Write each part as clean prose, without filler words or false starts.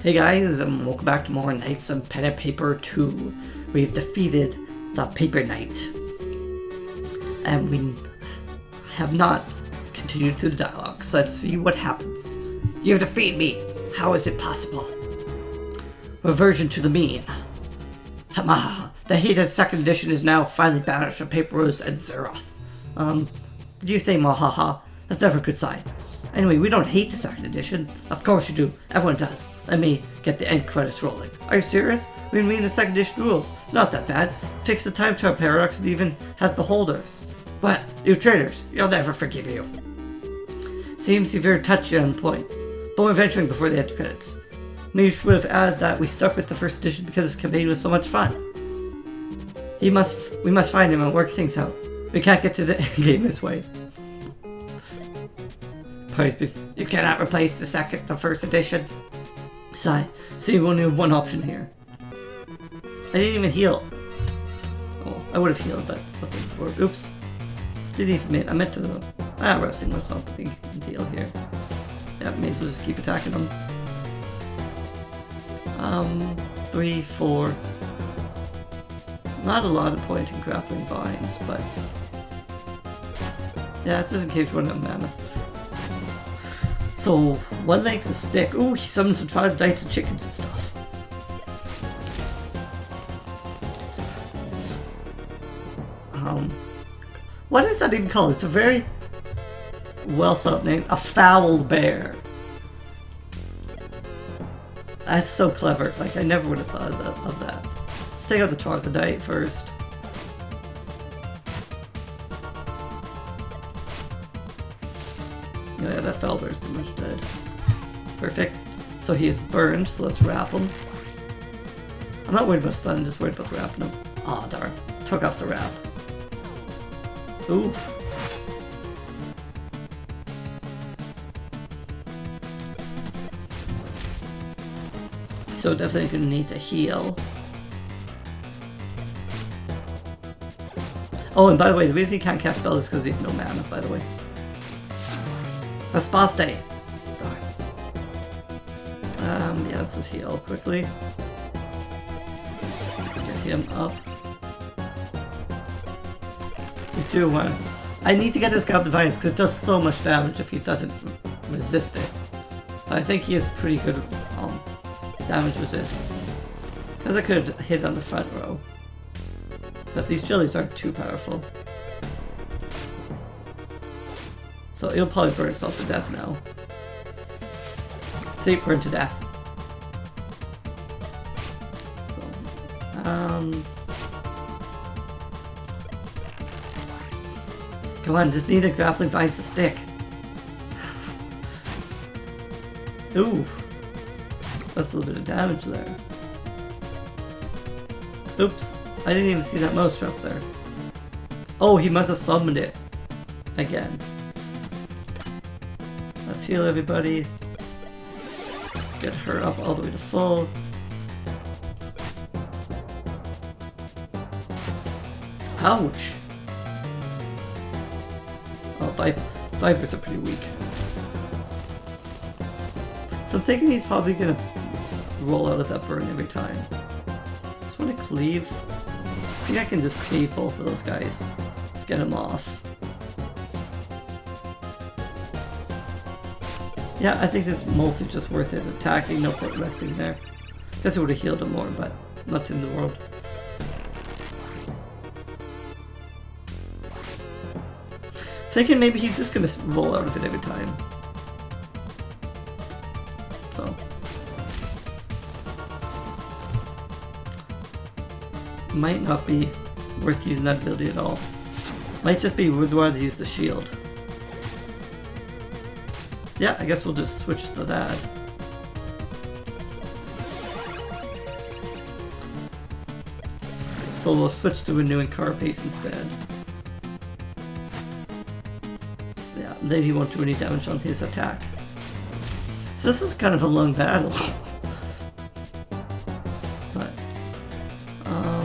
Hey guys, and welcome back to more Knights of Pen and Paper 2. We've defeated the Paper Knight. And we have not continued through the dialogue, so let's see what happens. You've defeated me! How is it possible? Reversion to the mean. Hamaha! The hated second edition is now finally banished from Paper Rose and Zeroth. Did you say Mahaha? That's never a good sign. Anyway, we don't hate the second edition. Of course you do. Everyone does. Let me get the end credits rolling. Are you serious? We've been reading the second edition rules. Not that bad. Fix the time travel paradox and even has beholders. What? You traitors. You'll never forgive you. Seems you're very touchy on the point. But we're venturing before the end credits. Maybe you would have added that we stuck with the first edition because this campaign was so much fun. We must find him and work things out. We can't get to the end game this way. You cannot replace the first edition. Sigh. See, we only have one option here. I didn't even heal. Oh, I would have healed, but something for. Oops. Didn't even mean. I meant to. Wrestling was not the big deal here. Yeah, may as well just keep attacking them. 3, 4. Not a lot of point in grappling vines, but yeah, it's just in case you run out of mana. So, one leg's a stick. Ooh, he summons some 5 knights and chickens and stuff. What is that even called? It's a very well thought name. A foul bear. That's so clever. Like, I never would have thought of that. Let's take out the troglodyte first. Oh yeah, that foul bear is pretty much dead. Perfect. So he is burned, so let's wrap him. I'm not worried about stun, I'm just worried about wrapping him. Aw, oh, darn. Took off the wrap. Ooh. So definitely gonna need to heal. Oh, and by the way, the reason you can't cast spells is because you have no mana, by the way. Raspaste! Darn. Yeah, let's just heal quickly. Get him up. We do want. I need to get this Goblin Vines because it does so much damage if he doesn't resist it. But I think he has pretty good damage resists. Because I could hit on the front row. But these jellies aren't too powerful. So it'll probably burn itself to death now. See, burn to death. So, come on, just need a grappling vines to stick. Ooh. That's a little bit of damage there. Oops. I didn't even see that mouse trap there. Oh, he must have summoned it. Again. Let's heal everybody. Get her up all the way to full. Ouch! Oh, Vipers are pretty weak. So I'm thinking he's probably gonna roll out of that burn every time. Just want to cleave. I think I can just cleave both of those guys. Let's get them off. Yeah, I think it's mostly just worth it attacking, no point resting there. Guess it would have healed him more, but not in the world. Thinking maybe he's just gonna roll out of it every time. So. Might not be worth using that ability at all. Might just be worthwhile to use the shield. Yeah, I guess we'll just switch to that. So we'll switch to renewing carapace instead. Yeah, then he won't do any damage on his attack. So this is kind of a long battle. But I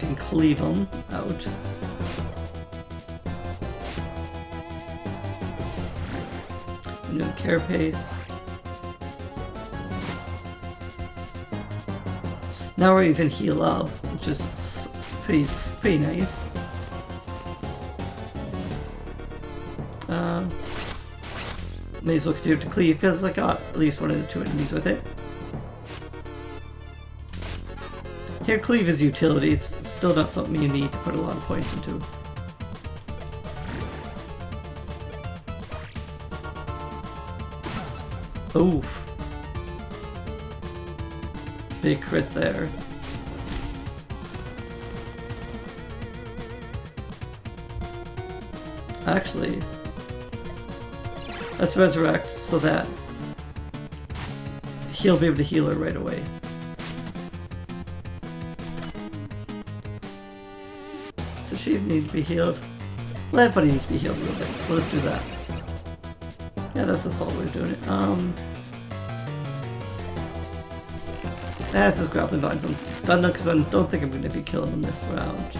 can cleave him out. New carapace. Now we're even heal up, which is pretty nice. May as well continue to cleave because I got at least one of the 2 enemies with it. Here, cleave is utility. It's still not something you need to put a lot of points into. Oof. Big crit there. Actually, let's resurrect so that he'll be able to heal her right away. Does she even need to be healed? Well, everybody needs to be healed a little bit. Well, let's do that. Yeah, that's the salt way of doing it. That's just grappling vines. I'm stunned because I don't think I'm going to be killing them this round.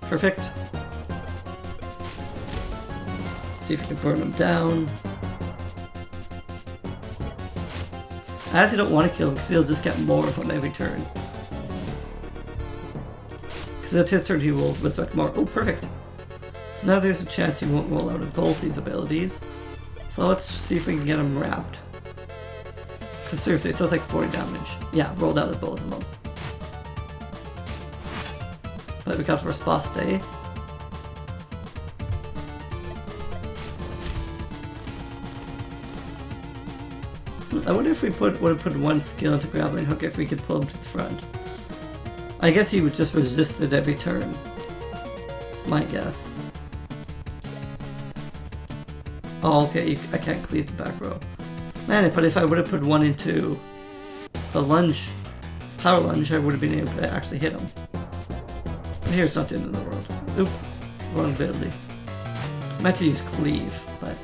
Perfect. See if we can burn them down. I actually don't want to kill him because he'll just get more of them every turn. Because at his turn he will resurrect more. Oh, perfect. So now there's a chance he won't roll out of both these abilities. So let's see if we can get him wrapped. Because seriously, it does like 40 damage. Yeah, rolled out of both of them. But we got first boss day. I wonder if we would have put one skill into grappling hook if we could pull him to the front. I guess he would just resist it every turn. That's my guess. Oh, okay, I can't cleave the back row. Man, but if I would have put one into the lunge, power lunge, I would have been able to actually hit him. But here's not the end of the world. Oop, wrong ability. I meant to use cleave, but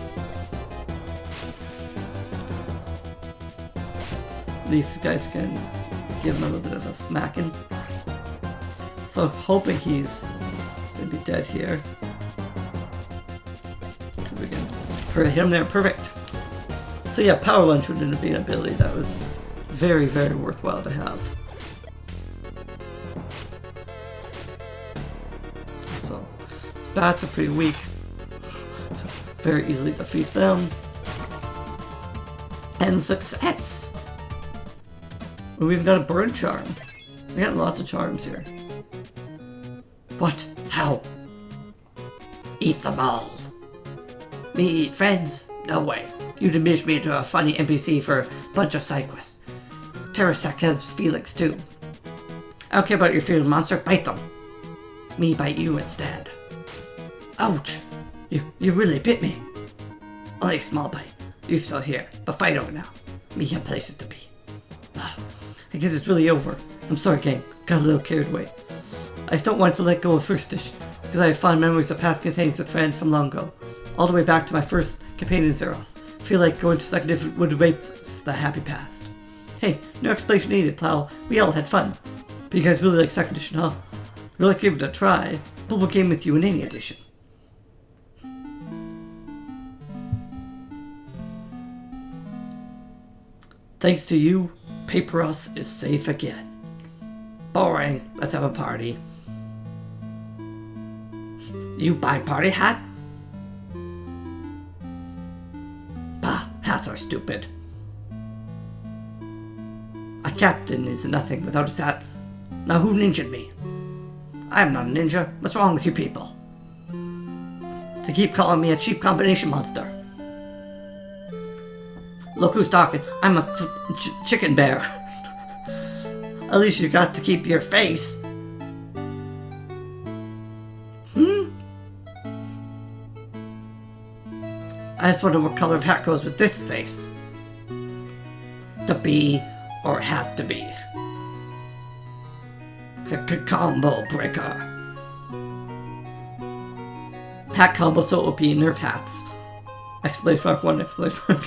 these guys can give him a little bit of a smacking. So I'm hoping he's gonna be dead here. We can hit him there, perfect. So yeah, power lunge would have been an ability that was very, very worthwhile to have. So his bats are pretty weak. Very easily defeat them. And success! We've got a bird charm. We got lots of charms here. What? How? Eat them all. Me eat friends? No way. You diminish me into a funny NPC for a bunch of side quests. Terrasek has Felix too. I don't care about your feared monster, bite them. Me bite you instead. Ouch! You really bit me. Only a small bite. You're still here, but fight over now. Me have places to be. I guess it's really over. I'm sorry, gang. Got a little carried away. I just don't want to let go of First Dish, because I have fond memories of past campaigns with friends from long ago. All the way back to my first campaign in Zeroth. Feel like going to Second Dish would erase the happy past. Hey, no explanation needed, pal. We all had fun. But you guys really like Second Edition, huh? Really give it a try. But we'll game with you in any edition. Thanks to you, Paperos is safe again. Boring. Let's have a party. You buy party hat? Bah, hats are stupid. A captain is nothing without his hat. Now who ninja'd me? I'm not a ninja. What's wrong with you people? They keep calling me a cheap combination monster. Look who's talking. I'm a chicken bear. At least you got to keep your face. I just wonder what color of hat goes with this face. To be or have to be. Combo breaker. Hat combo so OP, nerf hats. Exclamation mark, one exclamation mark.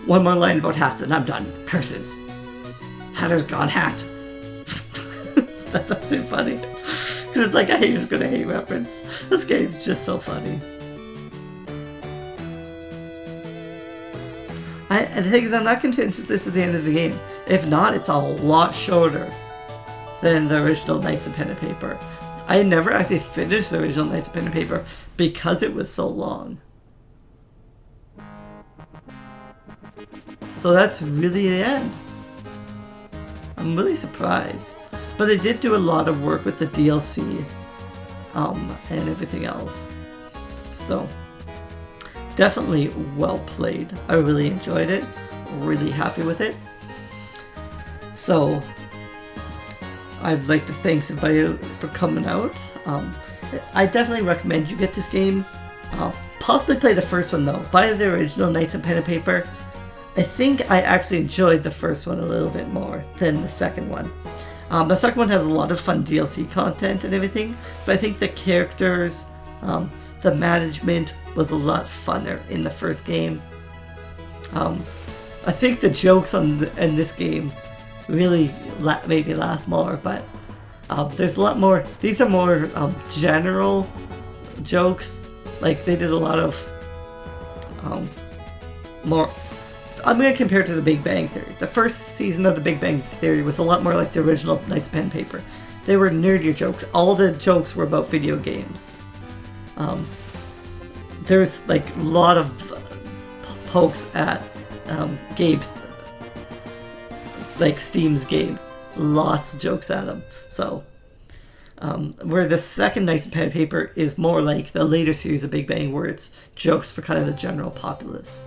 One more line about hats and I'm done. Curses. Hatter's gone hat. That's not so funny. Because it's like a hater's gonna hate reference. This game's just so funny. And the thing is, I'm not convinced that this is the end of the game. If not, it's a lot shorter than the original Knights of Pen and Paper. I never actually finished the original Knights of Pen and Paper because it was so long. So that's really the end. I'm really surprised. But they did do a lot of work with the DLC and everything else. So, definitely well played. I really enjoyed it. Really happy with it. So, I'd like to thank everybody for coming out. I definitely recommend you get this game. Possibly play the first one though. Buy the original Knights of Pen and Paper. I think I actually enjoyed the first one a little bit more than the second one. The second one has a lot of fun DLC content and everything, but I think the characters, the management was a lot funner in the first game. I think the jokes in this game really made me laugh more, but there's a lot more. These are more general jokes. Like they did a lot of more. I'm going to compare it to The Big Bang Theory. The first season of The Big Bang Theory was a lot more like the original Knights of Pen and Paper. They were nerdier jokes. All the jokes were about video games. There's like a lot of pokes at Gabe, like Steam's Gabe. Lots of jokes at him. So, where the second Knights of Pen and Paper is more like the later series of Big Bang, where it's jokes for kind of the general populace.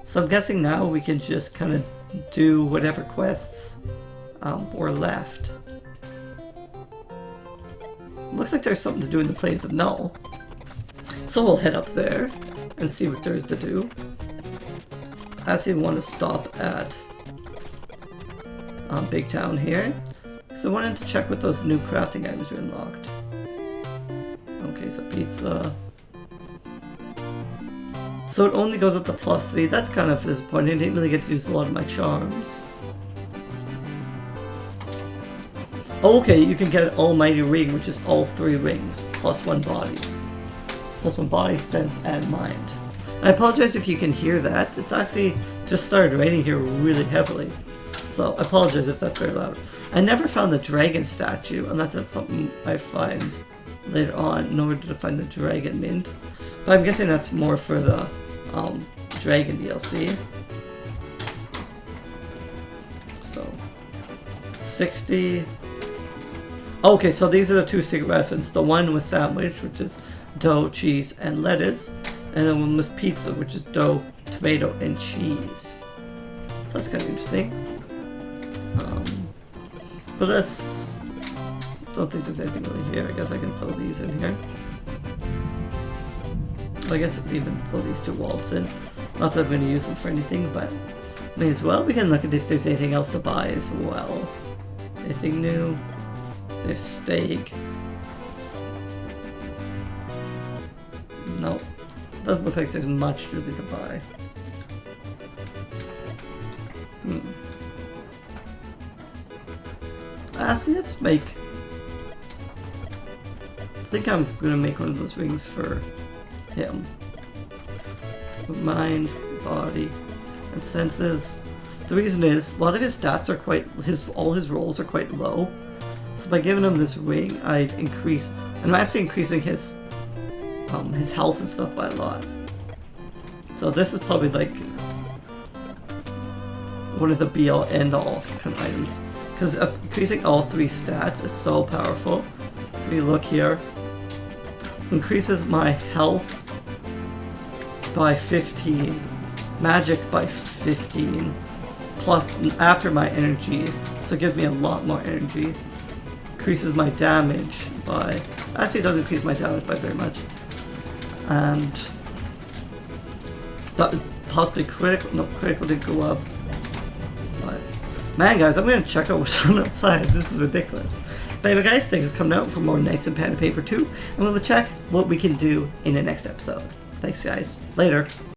So I'm guessing now we can just kind of do whatever quests were left. Looks like there's something to do in the Plains of Null. So we'll head up there and see what there is to do. I actually want to stop at Big Town here. So I wanted to check what those new crafting items are unlocked. Okay, so pizza. So it only goes up to +3. That's kind of disappointing. I didn't really get to use a lot of my charms. Okay, you can get an almighty ring, which is all 3 rings, +1 body. +1 body, sense, and mind. I apologize if you can hear that. It's actually just started raining here really heavily. So I apologize if that's very loud. I never found the dragon statue, unless that's something I find later on, nor did I find the dragon mint. But I'm guessing that's more for the dragon DLC. So 60. Okay, so these are the 2 secret recipes. The one was sandwich, which is dough, cheese, and lettuce, and the one was pizza, which is dough, tomato, and cheese. So that's kind of interesting. But let's. Don't think there's anything really here. I guess I can throw these in here. I guess if we even throw these 2 wallets in. Not that I'm going to use them for anything, but may as well. We can look at if there's anything else to buy as well. Anything new? There's steak. Nope. Doesn't look like there's much really to buy. See, let's make. I think I'm gonna make one of those rings for him. Mind, body, and senses. The reason is a lot of his stats are quite all his rolls are quite low. So by giving him this ring, I'd increase. I'm actually increasing his health and stuff by a lot. So this is probably like one of the be-all end-all kind of items. Because increasing all 3 stats is so powerful. So you look here, increases my health by 15, magic by 15, plus after my energy, so it gives me a lot more energy. Increases my damage by, actually it doesn't increase my damage by very much. And possibly critical, no, critical did go up. Man, guys, I'm going to check out what's on outside. This is ridiculous. But anyway, guys, thanks for coming out for more Knights of Pen and Paper 2. And we'll check what we can do in the next episode. Thanks, guys. Later.